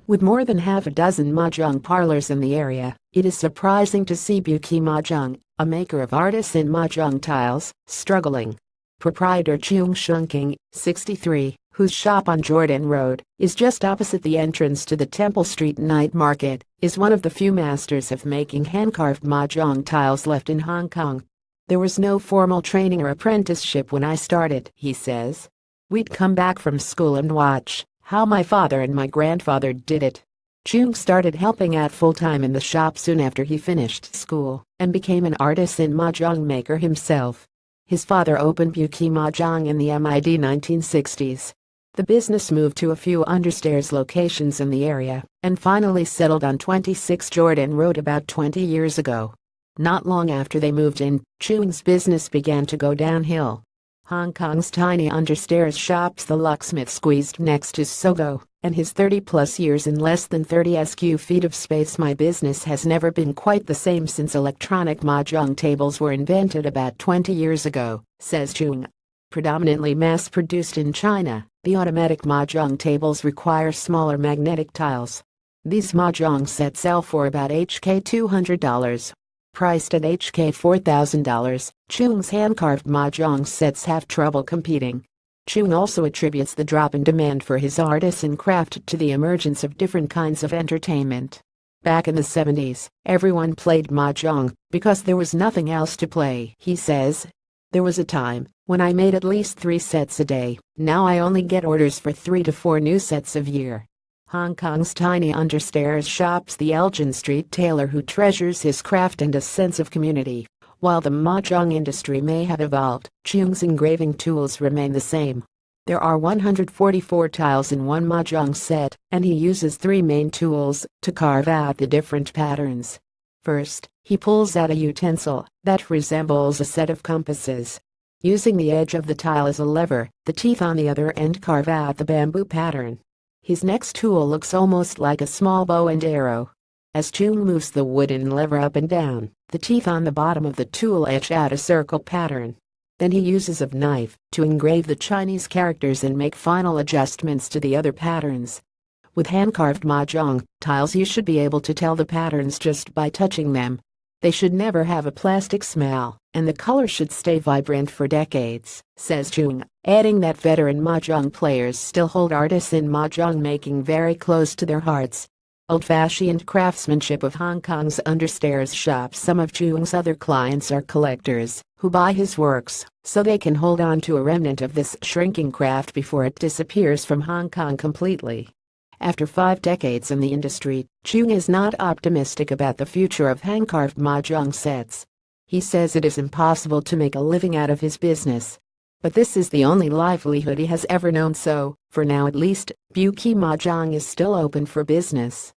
With more than half a dozen mahjong parlors in the area, it is surprising to see Biu Kee MahJong, a maker of artisan mahjong tiles, struggling. Proprietor Chung Shunking, 63, whose shop on Jordan Road is just opposite the entrance to the Temple Street Night Market, is one of the few masters of making hand-carved mahjong tiles left in Hong Kong. "There was no formal training or apprenticeship when I started," he says. "We'd come back from school and watch how my father and my grandfather did it." Chung started helping out full-time in the shop soon after he finished school and became an artisan mahjong maker himself. His father opened Biu Kee MahJong in the mid-1960s. The business moved to a few understairs locations in the area and finally settled on 26 Jordan Road about 20 years ago. Not long after they moved in, Chung's business began to go downhill. Hong Kong's tiny understairs shops the locksmith squeezed next to Sogo, and his 30-plus years in less than 30 sq feet of space. "My business has never been quite the same since electronic mahjong tables were invented about 20 years ago," says Chung. Predominantly mass-produced in China, the automatic mahjong tables require smaller magnetic tiles. These mahjong sets sell for about HK $200. Priced at HK $4,000, Chung's hand-carved mahjong sets have trouble competing. Chung also attributes the drop in demand for his artisan craft to the emergence of different kinds of entertainment. "Back in the 70s, everyone played mahjong because there was nothing else to play," he says. "There was a time when I made at least 3 sets a day. Now I only get orders for 3 to 4 new sets a year." Hong Kong's tiny understairs shops the Elgin Street tailor who treasures his craft and a sense of community. While the mahjong industry may have evolved, Chung's engraving tools remain the same. There are 144 tiles in one mahjong set, and he uses 3 main tools to carve out the different patterns. First, he pulls out a utensil that resembles a set of compasses. Using the edge of the tile as a lever, the teeth on the other end carve out the bamboo pattern. His next tool looks almost like a small bow and arrow. As Chung moves the wooden lever up and down, the teeth on the bottom of the tool etch out a circle pattern. Then he uses a knife to engrave the Chinese characters and make final adjustments to the other patterns. With hand-carved mahjong tiles, you should be able to tell the patterns just by touching them. They should never have a plastic smell, and the color should stay vibrant for decades, says Chung, adding that veteran mahjong players still hold artisan mahjong making very close to their hearts. Old-fashioned craftsmanship of Hong Kong's understairs shops. Some of Chung's other clients are collectors who buy his works so they can hold on to a remnant of this shrinking craft before it disappears from Hong Kong completely. After 5 decades in the industry, Chung is not optimistic about the future of hand-carved mahjong sets. He says it is impossible to make a living out of his business. But this is the only livelihood he has ever known, so, for now at least, Biu Kee MahJong is still open for business.